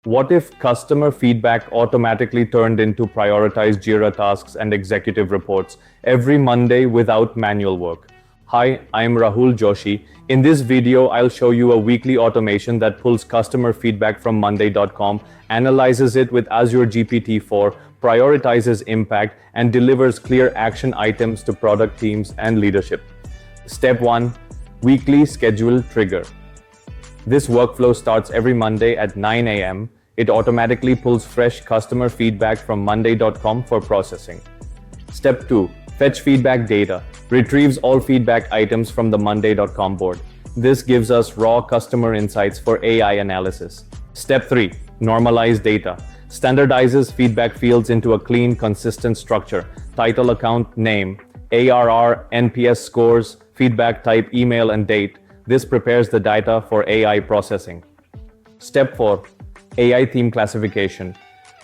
What if customer feedback automatically turned into prioritized Jira tasks and executive reports every Monday without manual work? Hi, I'm Rahul Joshi. In this video, I'll show you a weekly automation that pulls customer feedback from monday.com, analyzes it with Azure GPT-4, prioritizes impact, and delivers clear action items to product teams and leadership. Step 1. Weekly schedule trigger. This workflow starts every Monday at 9 a.m. It automatically pulls fresh customer feedback from monday.com for processing. Step 2. Fetch feedback data. Retrieves all feedback items from the monday.com board. This gives us raw customer insights for AI analysis. Step 3. Normalize data. Standardizes feedback fields into a clean, consistent structure. Title, account, name, ARR, NPS scores, feedback type, email, and date. This prepares the data for AI processing. Step 4. AI theme classification.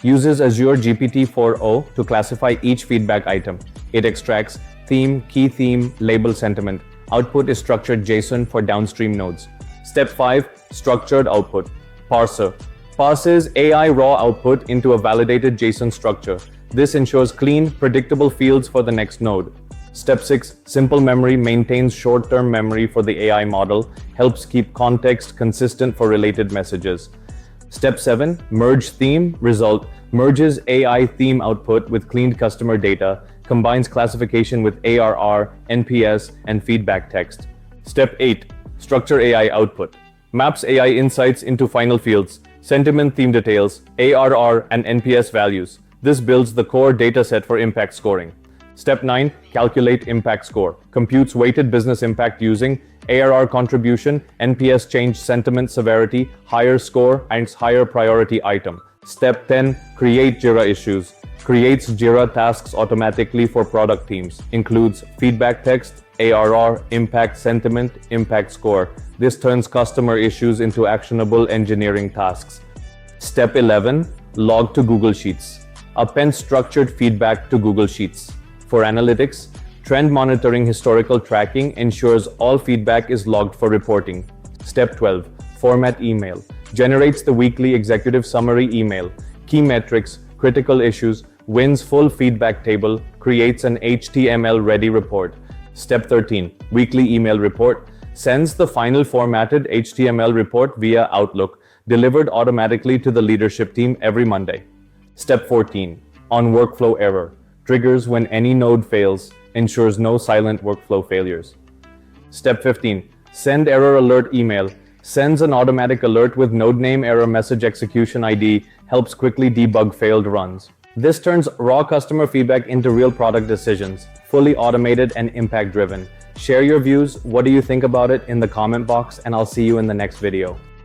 Uses Azure GPT-4o to classify each feedback item. It extracts theme, key theme, label, sentiment. Output is structured JSON for downstream nodes. Step 5. Structured output. Parser. Parses AI raw output into a validated JSON structure. This ensures clean, predictable fields for the next node. Step 6. Simple memory maintains short-term memory for the AI model, helps keep context consistent for related messages. Step 7. Merge theme result. Merges AI theme output with cleaned customer data, combines classification with ARR, NPS, and feedback text. Step 8. Structure AI output. Maps AI insights into final fields, sentiment theme details, ARR, and NPS values. This builds the core dataset for impact scoring. Step 9. Calculate impact score. Computes weighted business impact using ARR contribution, NPS change, sentiment severity, higher score, and higher priority item. Step 10. Create Jira issues. Creates Jira tasks automatically for product teams. Includes feedback text, ARR, impact sentiment, impact score. This turns customer issues into actionable engineering tasks. Step 11. Log to Google Sheets. Append structured feedback to Google Sheets. For analytics, trend monitoring historical tracking ensures all feedback is logged for reporting. Step 12. Format email. Generates the weekly executive summary email. Key metrics, critical issues, wins full feedback table, creates an HTML-ready report. Step 13. Weekly email report. Sends the final formatted HTML report via Outlook, delivered automatically to the leadership team every Monday. Step 14. On workflow error. Triggers when any node fails, ensures no silent workflow failures. Step 15. Send error alert email. Sends an automatic alert with node name, error message, execution ID, helps quickly debug failed runs. This turns raw customer feedback into real product decisions, fully automated and impact driven. Share your views. What do you think about it in the comment box, and I'll see you in the next video.